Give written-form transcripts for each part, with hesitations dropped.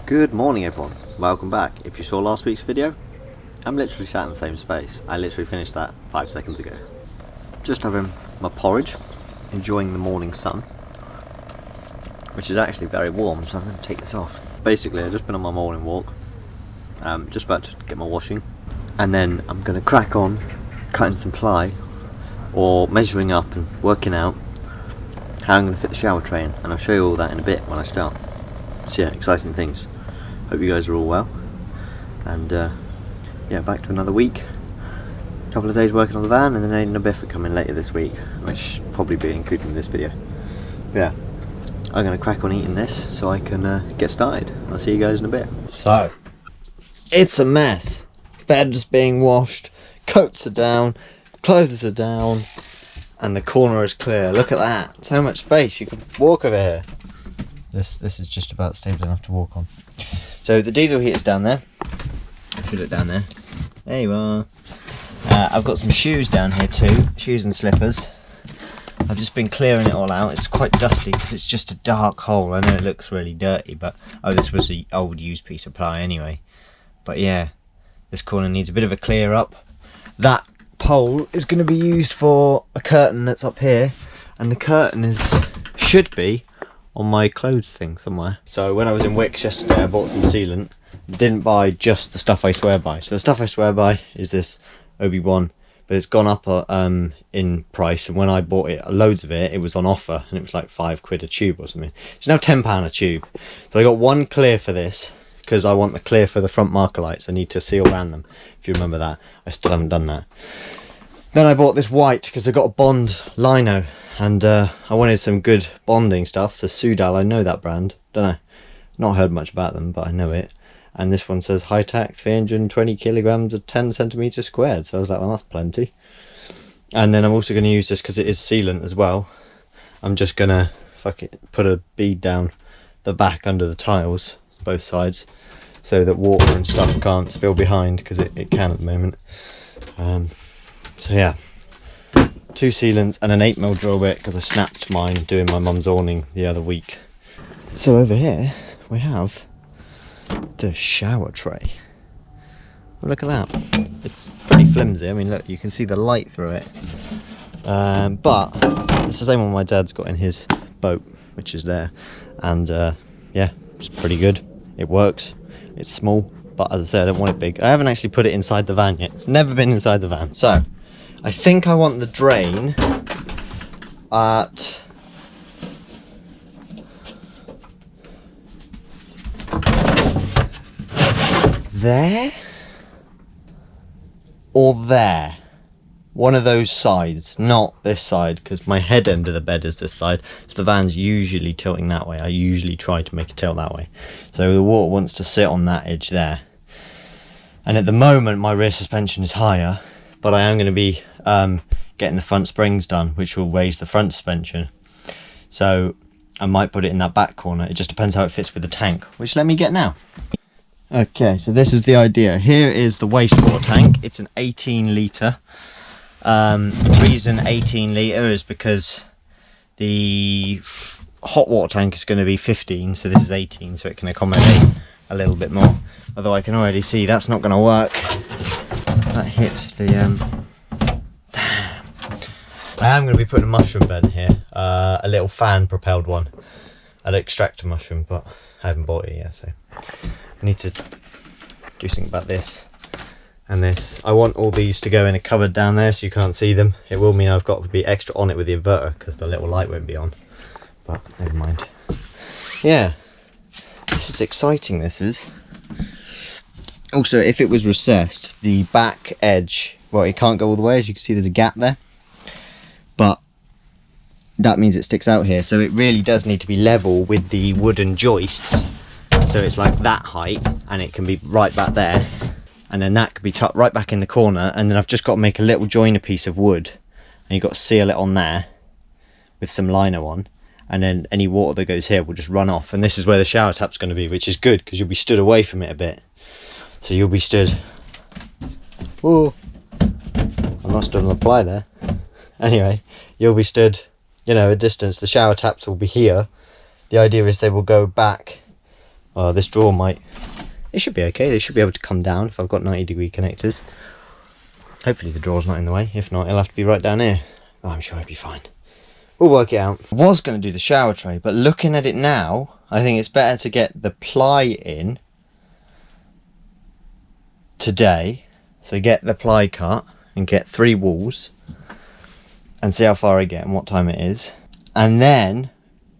Good morning everyone, welcome back. If you saw last week's video, I'm literally sat in the same space. I literally finished that 5 seconds ago. Just having my porridge, enjoying the morning sun, which is actually very warm, so I'm going to take this off. Basically, I've just been on my morning walk, just about to get my washing, and then I'm going to crack on cutting some ply, or measuring up and working out how I'm going to fit the shower tray in, and I'll show you all that in a bit when I start. So yeah, exciting things. Hope you guys are all well, and yeah, back to another week. A couple of days working on the van, and then Aiden and Biff are coming later this week, which will probably be included in this video. But yeah, I'm going to crack on eating this so I can get started. I'll see you guys in a bit. So, it's a mess. Bed's being washed, coats are down, clothes are down, and the corner is clear. Look at that, so much space, you could walk over here. This is just about stable enough to walk on. So the diesel heater's down there. If you look down there, there you are. I've got some shoes down here too, shoes and slippers. I've just been clearing it all out. It's quite dusty because it's just a dark hole. I know it looks really dirty, but oh, this was the old used piece of ply anyway. But yeah, this corner needs a bit of a clear up. That pole is going to be used for a curtain that's up here, and the curtain should be on my clothes thing somewhere. So when I was in Wicks yesterday, I bought some sealant. Didn't buy just the stuff I swear by. So the stuff I swear by is this Obi-Wan, but it's gone up in price, and when I bought it, loads of it, it was on offer, and it was like £5 a tube or something. It's now £10 a tube. So I got one clear for this, because I want the clear for the front marker lights. I need to seal around them, if you remember that. I still haven't done that. Then I bought this white, because I got a Bond lino, and I wanted some good bonding stuff. So Sudal, I know that brand. Don't know, not heard much about them, but I know it. And this one says high-tack 320 kilograms at 10 centimeters squared. So I was like, well, that's plenty. And then I'm also going to use this because it is sealant as well. I'm just going to put a bead down the back under the tiles, both sides, so that water and stuff can't spill behind, because it can at the moment. So yeah, 2 sealants and an 8mm drill bit, because I snapped mine doing my mum's awning the other week. So over here we have the shower tray. Well, look at that, it's pretty flimsy. I mean, look, you can see the light through it, but it's the same one my dad's got in his boat, which is there, and yeah, it's pretty good. It works. It's small, but as I said, I don't want it big. I haven't actually put it inside the van yet. It's never been inside the van. So I think I want the drain at there or there, one of those sides, not this side, because my head end of the bed is this side, so the van's usually tilting that way. I usually try to make it tilt that way, so the water wants to sit on that edge there. And at the moment my rear suspension is higher, but I am going to be getting the front springs done, which will raise the front suspension, so I might put it in that back corner. It just depends how it fits with the tank, which let me get now. Okay, so this is the idea. Here is the wastewater tank. It's an 18 litre. The reason 18 litre is because the hot water tank is going to be 15, so this is 18, so it can accommodate a little bit more. Although I can already see that's not going to work. That hits the damn. I am going to be putting a mushroom bed here, a little fan propelled one, an extractor mushroom, but I haven't bought it yet, so I need to do something about this and this. I want all these to go in a cupboard down there so you can't see them. It will mean I've got to be extra on it with the inverter because the little light won't be on, but never mind. Yeah, this is exciting, this is. Also, if it was recessed, the back edge, well, it can't go all the way. As you can see, there's a gap there, but that means it sticks out here, so it really does need to be level with the wooden joists. So it's like that height, and it can be right back there, and then that could be tucked right back in the corner, and then I've just got to make a little joiner piece of wood, and you've got to seal it on there with some lino on, and then any water that goes here will just run off. And this is where the shower tap's going to be, which is good because you'll be stood away from it a bit. So you'll be stood, whoa, I'm not stood on the ply there. Anyway, you'll be stood, you know, a distance. The shower taps will be here. The idea is they will go back this drawer might, it should be okay. They should be able to come down if I've got 90-degree connectors. Hopefully the drawer's not in the way. If not, it'll have to be right down here. Oh, I'm sure it'll be fine. We'll work it out. I was going to do the shower tray, but looking at it now, I think it's better to get the ply in today. So get the ply cut and get 3 walls and see how far I get and what time it is. And then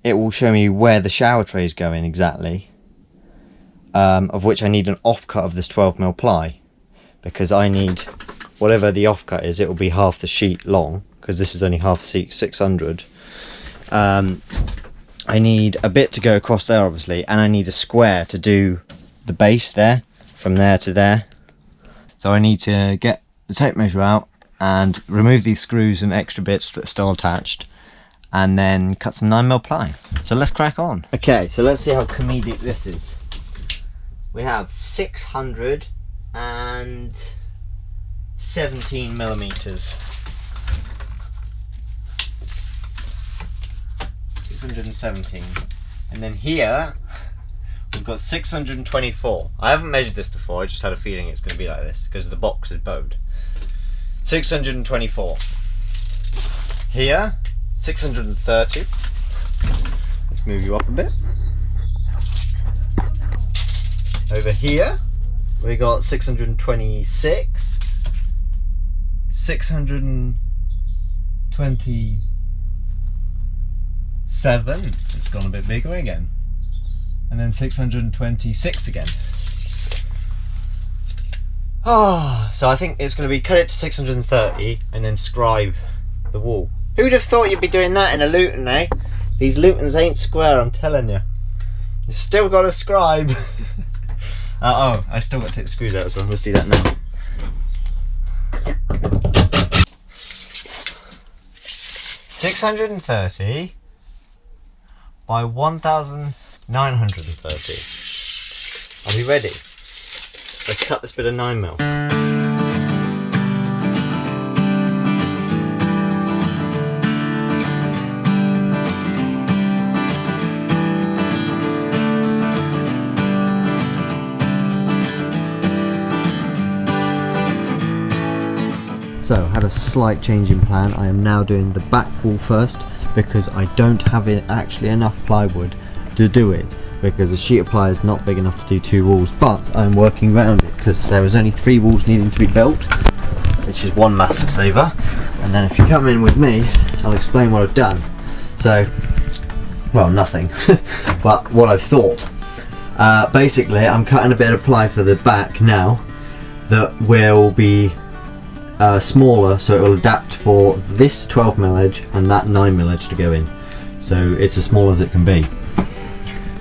it will show me where the shower tray is going exactly. Of which I need an offcut of this 12mm ply. Because I need, whatever the offcut is, it will be half the sheet long. Because this is only half a sheet, 600. I need a bit to go across there obviously, and I need a square to do the base there, from there to there. So I need to get the tape measure out and remove these screws and extra bits that are still attached, and then cut some 9mm ply. So let's crack on. Okay, so let's see how comedic this is. We have 617mm. 617, and then here we've got 624. I haven't measured this before, I just had a feeling it's going to be like this because the box is bowed. 624. Here 630. Let's move you up a bit. Over here we got 626, 627. It's gone a bit bigger again, and then 626 again. So I think it's going to be cut it to 630 and then scribe the wall. Who'd have thought you'd be doing that in a Luton, eh? These Lutons ain't square, I'm telling you. You still got to scribe. Oh, I still got to take the screws out as well. Let's do that now. 630 by 1930. Are we ready? Let's cut this bit of 9mm. So, had a slight change in plan. I am now doing the back wall first because I don't have actually enough plywood to do it, because a sheet of ply is not big enough to do 2 walls, but I'm working around it because there was only 3 walls needing to be built, which is one massive saver. And then if you come in with me, I'll explain what I've done. So, well, nothing, but what I've thought. Basically, I'm cutting a bit of ply for the back now that will be smaller, so it will adapt for this 12mm edge and that 9mm edge to go in. So it's as small as it can be.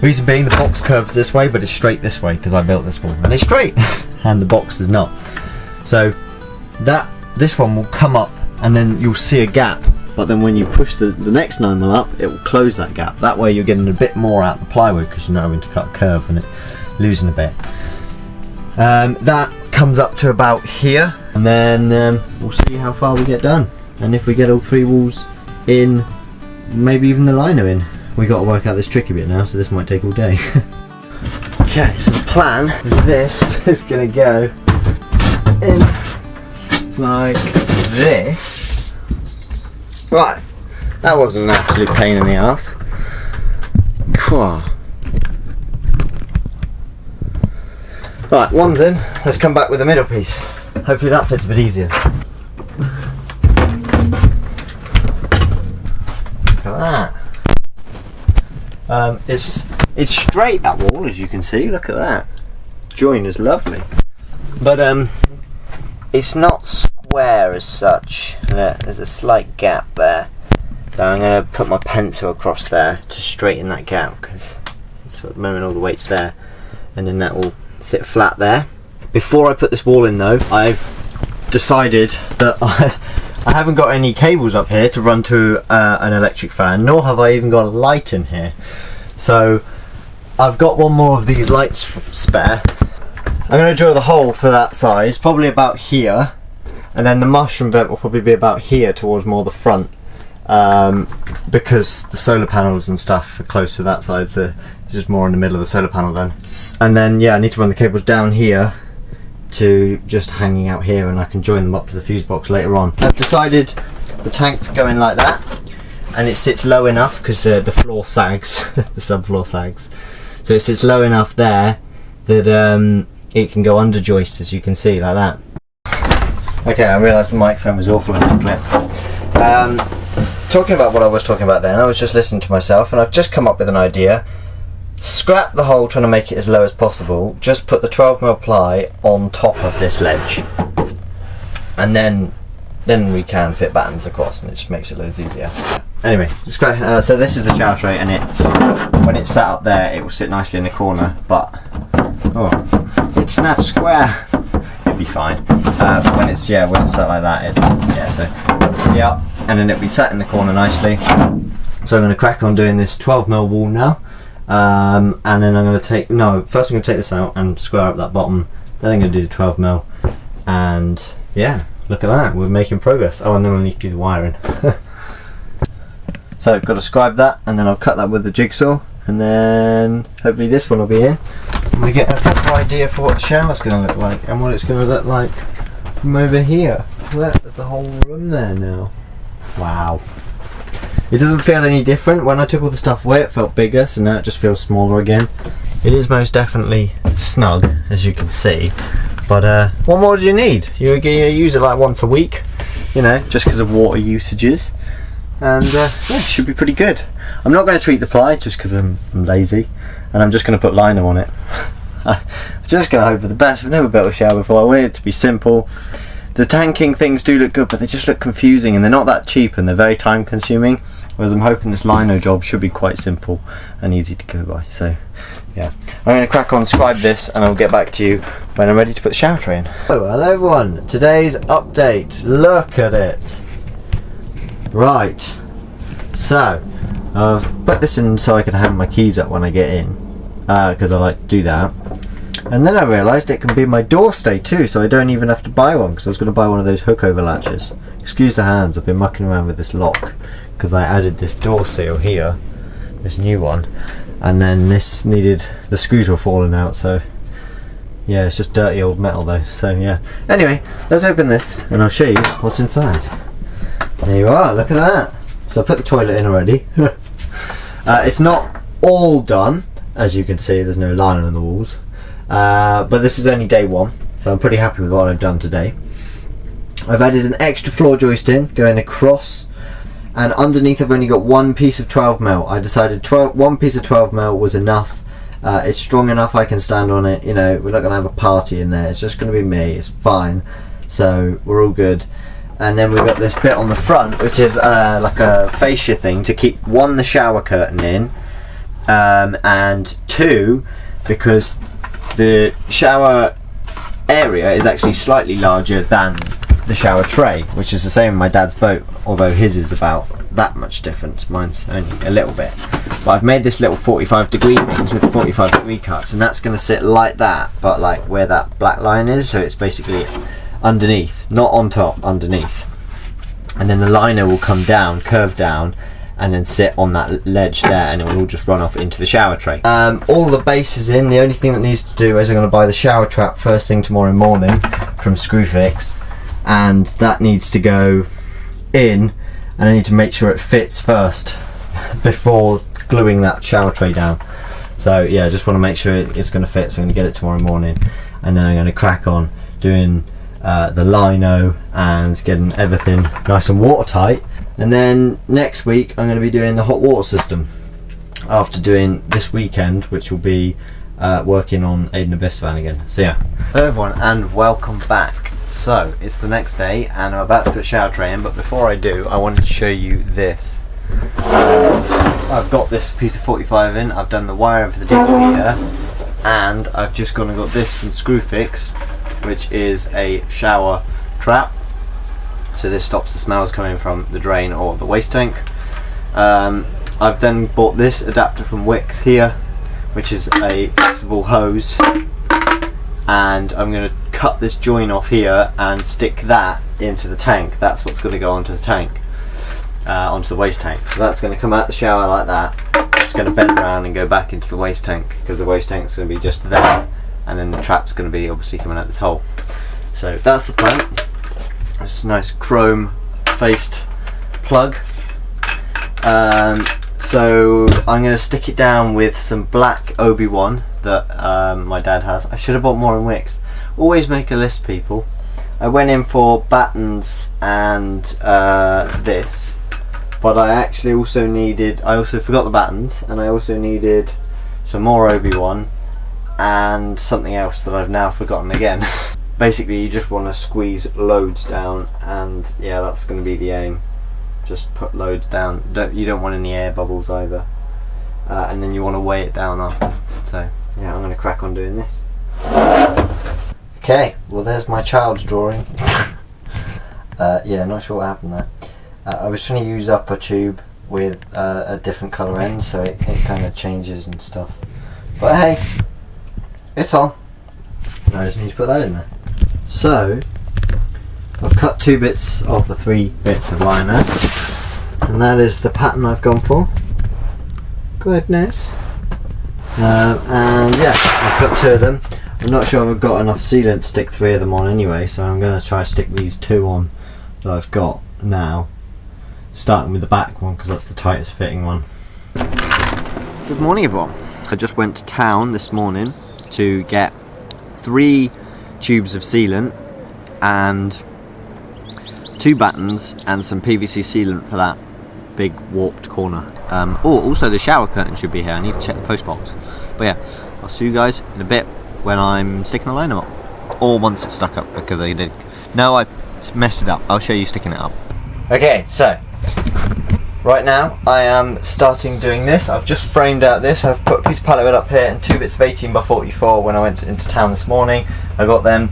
Reason being, the box curves this way, but it's straight this way because I built this one, and it's straight, and the box is not. So this one will come up, and then you'll see a gap. But then when you push the next 9mm up, it will close that gap. That way you're getting a bit more out of the plywood because you're not having to cut a curve and it losing a bit. That comes up to about here, and then we'll see how far we get done, and if we get all 3 walls in, maybe even the liner in. We got to work out this tricky bit now, so this might take all day. Okay, so the plan with this is going to go in like this. Right, that wasn't an absolute pain in the ass. Cool. Right, one's in. Let's come back with the middle piece. Hopefully that fits a bit easier. Look at that. It's straight, that wall, as you can see. Look at that. Join is lovely, but it's not square as such. There's a slight gap there, so I'm going to put my pencil across there to straighten that gap, because at the moment all the weight's there, and then that will sit flat there. Before I put this wall in though, I've decided that I haven't got any cables up here to run to an electric fan, nor have I even got a light in here. So I've got one more of these lights spare. I'm going to drill the hole for that size, probably about here, and then the mushroom vent will probably be about here towards more the front, because the solar panels and stuff are close to that side, so just more in the middle of the solar panel then. And then yeah, I need to run the cables down here to just hanging out here, and I can join them up to the fuse box later on. I've decided the tank's going like that, and it sits low enough because the floor sags, the subfloor sags. So it sits low enough there that it can go under joist, as you can see, like that. Okay, I realised the microphone was awful in the clip. Talking about what I was talking about then, I was just listening to myself, and I've just come up with an idea. Scrap the hole trying to make it as low as possible, just put the 12mm ply on top of this ledge, and then we can fit battens across, and it just makes it loads easier. Anyway, so this is the shower tray, and when it's sat up there it will sit nicely in the corner, but it's not square. It'll be fine. When it's sat like that, and then it'll be sat in the corner nicely. So I'm going to crack on doing this 12mm wall now, and then I'm going to first I'm going to take this out and square up that bottom, then I'm going to do the 12mm, and yeah, look at that, we're making progress. Oh, and then I need to do the wiring. So I've got to scribe that, and then I'll cut that with the jigsaw, and then hopefully this one will be in, and we get a proper idea for what the shower's going to look like, and what it's going to look like from over here. Look, there's a whole room there now. Wow. It doesn't feel any different. When I took all the stuff away it felt bigger, so now it just feels smaller again. It is most definitely snug, as you can see, but what more do you need? You use it like once a week, you know, just because of water usages, and yeah, it should be pretty good. I'm not going to treat the ply just because I'm lazy, and I'm just going to put lino on it. I'm just going to hope for the best. I've never built a shower before. I want it to be simple. The tanking things do look good, but they just look confusing, and they're not that cheap, and they're very time consuming, whereas I'm hoping this lino job should be quite simple and easy to go by. So yeah, I'm going to crack on, scribe this, and I'll get back to you when I'm ready to put the shower tray in. Oh, hello everyone, today's update, look at it. Right, so I've put this in so I can hang my keys up when I get in, because I like to do that. And then I realised it can be my door stay too, so I don't even have to buy one, because I was going to buy one of those hook over latches. Excuse the hands, I've been mucking around with this lock because I added this door seal here, this new one, and then this needed, the screws were falling out, so yeah, it's just dirty old metal though, so yeah. Anyway, let's open this and I'll show you what's inside. There you are, look at that. So I put the toilet in already. It's not all done, as you can see, there's no liner on the walls. But this is only day one, so I'm pretty happy with what I've done today. I've added an extra floor joist in, going across, and underneath I've only got one piece of 12mm. I decided one piece of 12mm was enough. It's strong enough, I can stand on it, you know, we're not going to have a party in there, it's just going to be me, it's fine, so we're all good. And then we've got this bit on the front, which is like a fascia thing to keep, one, the shower curtain in, and two, because the shower area is actually slightly larger than the shower tray, which is the same in my dad's boat, although his is about that much difference, mine's only a little bit. But I've made this little 45-degree things with the 45-degree cuts, and that's going to sit like that, but like where that black line is, so it's basically underneath, not on top, underneath. And then the liner will come down, curve down, and then sit on that ledge there, and it will all just run off into the shower tray. All the base is in. The only thing that needs to do is I'm going to buy the shower trap first thing tomorrow morning from Screwfix, and that needs to go in, and I need to make sure it fits first before gluing that shower tray down. So yeah, I just want to make sure it's going to fit, so I'm going to get it tomorrow morning, and then I'm going to crack on doing the lino and getting everything nice and watertight. And then next week I'm going to be doing the hot water system after doing this weekend, which will be working on Aiden Abyss van again. So yeah. Hello everyone and welcome back. So it's the next day and I'm about to put shower tray in, but before I do I wanted to show you this. I've got this piece of 45 in, I've done the wiring for the diesel heater, and I've just gone and got this from Screwfix, which is a shower trap. So this stops the smells coming from the drain or the waste tank. I've then bought this adapter from Wix here, which is a flexible hose, and I'm going to cut this join off here and stick that into the tank. That's what's going to go onto the tank, onto the waste tank. So that's going to come out the shower like that. it's going to bend around and go back into the waste tank, because the waste tank's going to be just there, and then the trap's going to be obviously coming out this hole. So that's the plan. It's a nice chrome faced plug. So I'm going to stick it down with some black Obi-Wan that my dad has. I should have bought more in Wix. Always make a list, people. I went in for battens and this, but I actually also needed, I also forgot the battens, and I also needed some more Obi-Wan and something else that I've now forgotten again. Basically you just want to squeeze loads down, and yeah, that's going to be the aim. Just put loads down. You don't want any air bubbles either, and then you want to weigh it down up. So yeah, I'm going to crack on doing this. Okay, well there's my child's drawing. Yeah, not sure what happened there. I was trying to use up a tube with a different colour end, so it kind of changes and stuff. But hey, it's on. I just need to put that in there. So I've cut 2 bits of the 3 bits of liner, and that is the pattern I've gone for. Goodness. And yeah, I've got 2 of them. I'm not sure if I've got enough sealant to stick 3 of them on anyway, so I'm going to try to stick these 2 on that I've got now, starting with the back one because that's the tightest fitting one. Good morning everyone. I just went to town this morning to get 3 tubes of sealant and 2 battens and some PVC sealant for that big warped corner. Oh, also the shower curtain should be here. I need to check the post box. But yeah, I'll see you guys in a bit when I'm sticking the liner up, or once it's stuck up, because I did. No, I messed it up. I'll show you sticking it up. Okay, so right now I am starting doing this. I've just framed out this. I've put a piece of pallet wood up here and 2 bits of 18x44 when I went into town this morning. I got them,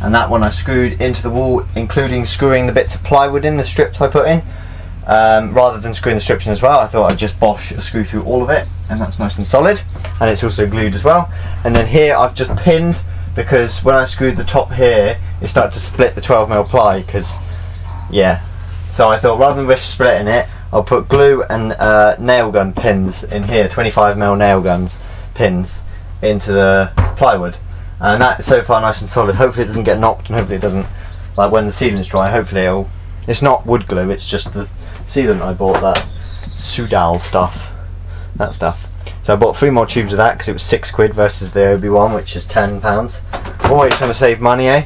and that one I screwed into the wall, including screwing the bits of plywood in, the strips I put in. Rather than screwing the strips in as well, I thought I'd just bosh a screw through all of it, and that's nice and solid, and it's also glued as well. And then here I've just pinned, because when I screwed the top here it started to split the 12mm ply, because yeah, so I thought rather than risk splitting it, I'll put glue and nail gun pins in here, 25mm nail guns pins into the plywood, and that's so far nice and solid. Hopefully it doesn't get knocked, and hopefully it doesn't, like when the sealant's dry, hopefully it's not wood glue, it's just the sealant I bought, that Sudal stuff, that stuff. So I bought 3 more tubes of that because it was £6 versus the Obi-Wan, which is £10. Always trying to save money, eh?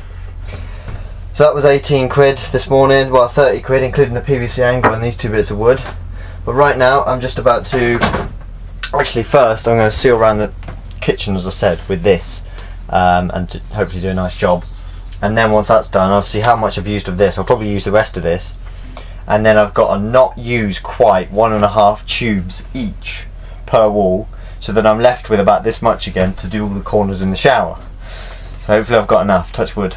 So that was £18 this morning, well £30 including the PVC angle and these 2 bits of wood. But right now I'm just about to, actually first I'm going to seal around the kitchen as I said with this, and to hopefully do a nice job. And then once that's done I'll see how much I've used of this. I'll probably use the rest of this. And then I've got to not use quite 1.5 tubes each per wall, so that I'm left with about this much again to do all the corners in the shower. So hopefully I've got enough, touch wood.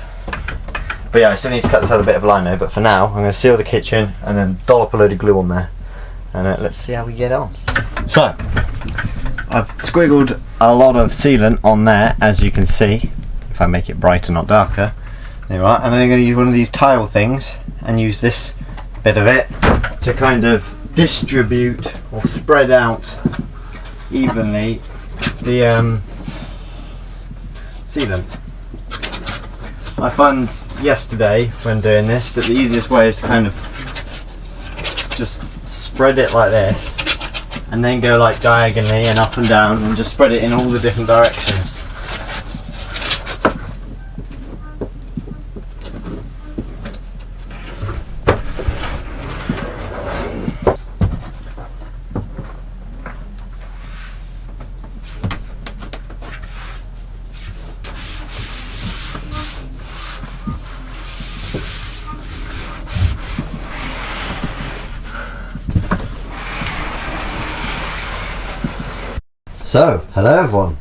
But yeah, I still need to cut this other bit of lino, but for now I'm going to seal the kitchen and then dollop a load of glue on there, and let's see how we get on. So I've squiggled a lot of sealant on there, as you can see, if I make it brighter not darker. There you are. And then I'm going to use one of these tile things and use this bit of it to kind of distribute or spread out evenly the sealant. I found yesterday when doing this that the easiest way is to kind of just spread it like this and then go like diagonally and up and down and just spread it in all the different directions. So, hello everyone,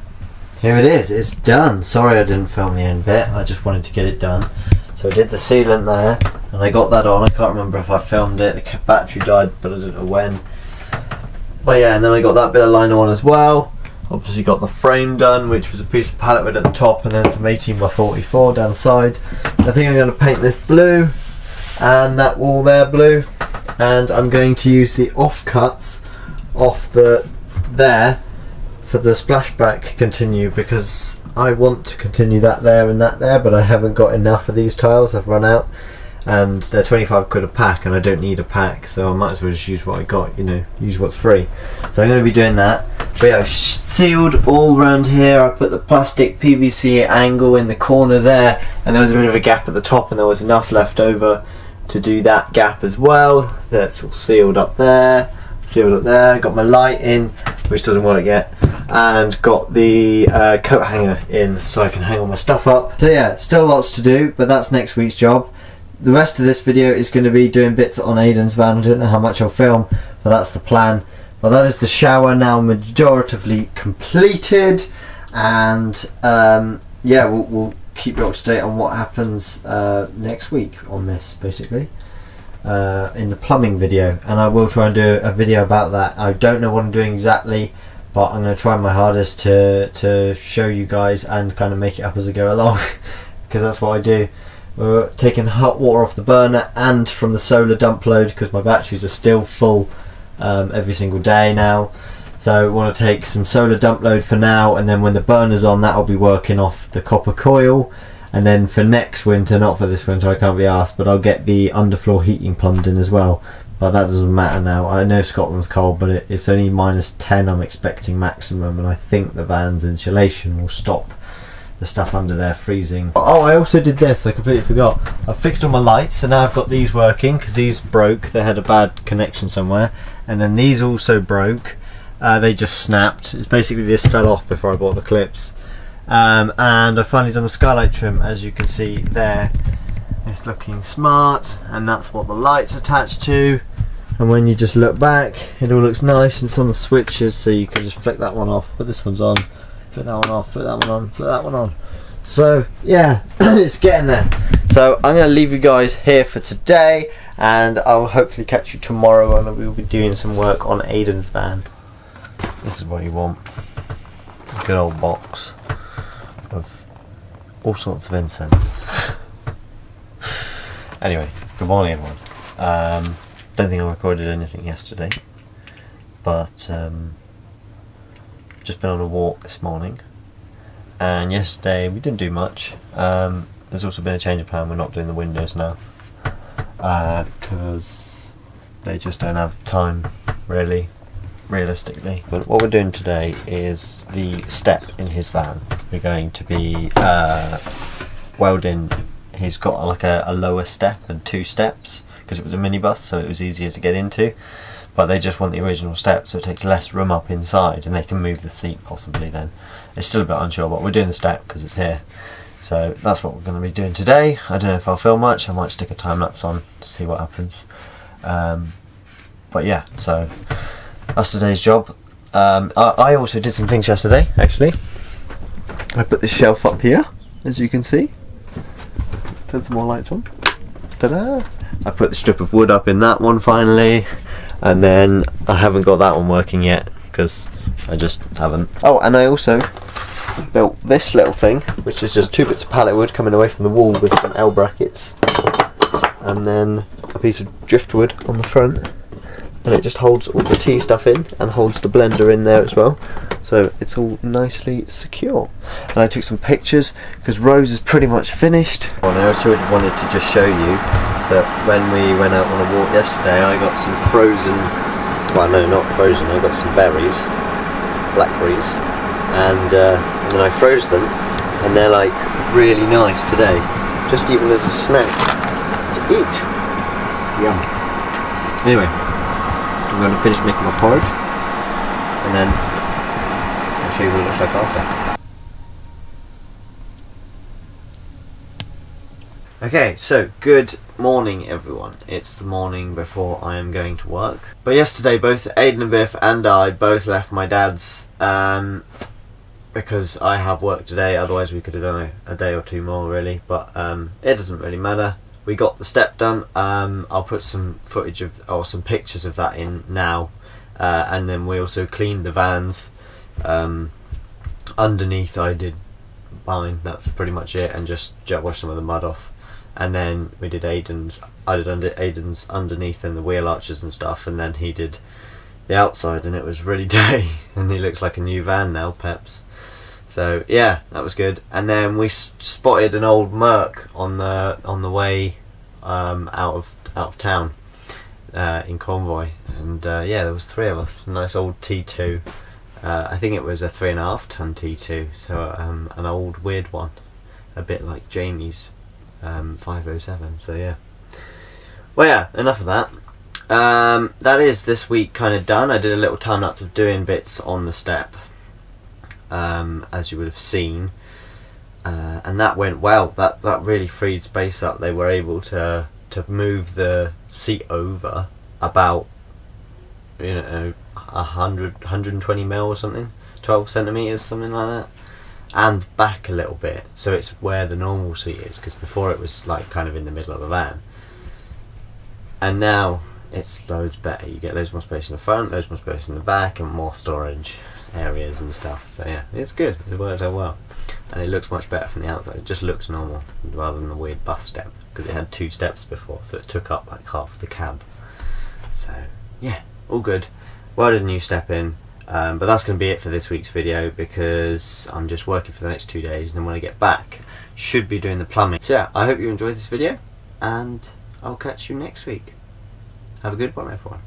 here it is, it's done. Sorry I didn't film the end bit, I just wanted to get it done. So I did the sealant there, and I got that on. I can't remember if I filmed it, the battery died, but I don't know when. But yeah, and then I got that bit of liner on as well. Obviously got the frame done, which was a piece of pallet wood at the top, and then some 18x44 down the side. I think I'm going to paint this blue, and that wall there blue, and I'm going to use the offcuts off the there for the splashback continue, because I want to continue that there and that there, but I haven't got enough of these tiles. I've run out, and they're 25 quid a pack, and I don't need a pack, so I might as well just use what I got, you know, use what's free. So I'm going to be doing that. But yeah, I've sealed all around here. I put the plastic PVC angle in the corner there, and there was a bit of a gap at the top, and there was enough left over to do that gap as well. That's all sealed up there, sealed up there. Got my light in, which doesn't work yet, and got the coat hanger in so I can hang all my stuff up. So yeah, still lots to do, but that's next week's job. The rest of this video is going to be doing bits on Aiden's van. I don't know how much I'll film, but that's the plan. Well, that is the shower now majoritively completed, and yeah, we'll keep you up to date on what happens next week on this, basically, in the plumbing video. And I will try and do a video about that. I don't know what I'm doing exactly, but I'm going to try my hardest to show you guys and kind of make it up as I go along, because that's what I do. We're taking hot water off the burner and from the solar dump load, because my batteries are still full every single day now. So we want to take some solar dump load for now, and then when the burner's on, that'll be working off the copper coil. And then for next winter, not for this winter, I can't be asked, but I'll get the underfloor heating plumbed in as well. But that doesn't matter now. I know Scotland's cold, but it's only -10 I'm expecting maximum, and I think the van's insulation will stop the stuff under there freezing. Oh, I also did this, I completely forgot. I fixed all my lights, so now I've got these working, because these broke. They had a bad connection somewhere, and then these also broke. They just snapped. It's basically this fell off before I bought the clips. And I've finally done the skylight trim, as you can see there. It's looking smart, and that's what the light's attached to. And when you just look back, it all looks nice, and it's on the switches, so you can just flick that one off, put this one's on, flip that one off, flip that one on, flip that one on. So yeah, it's getting there. So I'm going to leave you guys here for today, and I'll hopefully catch you tomorrow, and we'll be doing some work on Aiden's van. This is what you want. A good old box of all sorts of incense. Anyway, good morning everyone. Don't think I recorded anything yesterday, but just been on a walk this morning, and yesterday we didn't do much. There's also been a change of plan. We're not doing the windows now because they just don't have time, really, realistically. But what we're doing today is the step in his van. We're going to be welding. He's got like a lower step and 2 steps, because it was a minibus, so it was easier to get into. But they just want the original step, so it takes less room up inside, and they can move the seat possibly then. It's still a bit unsure, but we're doing the step because it's here. So that's what we're going to be doing today. I don't know if I'll film much. I might stick a time lapse on to see what happens. But yeah, so that's today's job. I also did some things yesterday, actually. I put this shelf up here, as you can see. Turn some more lights on. Ta-da! I put the strip of wood up in that one finally, and then I haven't got that one working yet because I just haven't. Oh, and I also built this little thing, which is just 2 bits of pallet wood coming away from the wall with some L brackets, and then a piece of driftwood on the front, and it just holds all the tea stuff in and holds the blender in there as well, so it's all nicely secure. And I took some pictures because Rose is pretty much finished. And I also wanted to just show you that when we went out on a walk yesterday, I got some frozen, well no, not frozen, I got some berries, blackberries, and then I froze them, and they're like really nice today, just even as a snack to eat. Yum. Anyway, I'm going to finish making my porridge, and then I'll show you what it looks like after. Okay, so good morning everyone. It's the morning before I am going to work. But yesterday both Aiden and Biff and I both left my dad's because I have work today, otherwise we could have done a day or 2 more really, but it doesn't really matter. We got the step done. I'll put some footage of, or some pictures of that in now, and then we also cleaned the vans. Underneath I did mine, that's pretty much it, and just jet washed some of the mud off. And then we did Aiden's, I did Aiden's underneath and the wheel arches and stuff, and then he did the outside, and it was really dirty, and it looks like a new van now, Peps. So yeah, that was good. And then we spotted an old Merc on the way out of town in convoy, and yeah, there was 3 of us. A nice old T2. I think it was a 3.5 ton T2, so an old weird one, a bit like Jamie's 507. So yeah. Well, yeah, enough of that. That is this week kind of done. I did a little time lapse of doing bits on the step, as you would have seen, and that went well. That really freed space up. They were able to move the seat over about 120 mil or something, 12 centimeters, something like that, and back a little bit, so it's where the normal seat is, because before it was like kind of in the middle of the van, and now it's loads better. You get loads more space in the front, loads more space in the back, and more storage areas and stuff. So yeah, it's good. It worked out well, and it looks much better from the outside. It just looks normal rather than the weird bus step, because it had 2 steps before, so it took up like half the cab. So yeah, all good. Well, I did a new step in, but that's going to be it for this week's video, because I'm just working for the next 2 days, and then when I get back, should be doing the plumbing. So yeah, I hope you enjoyed this video, and I'll catch you next week. Have a good one, everyone.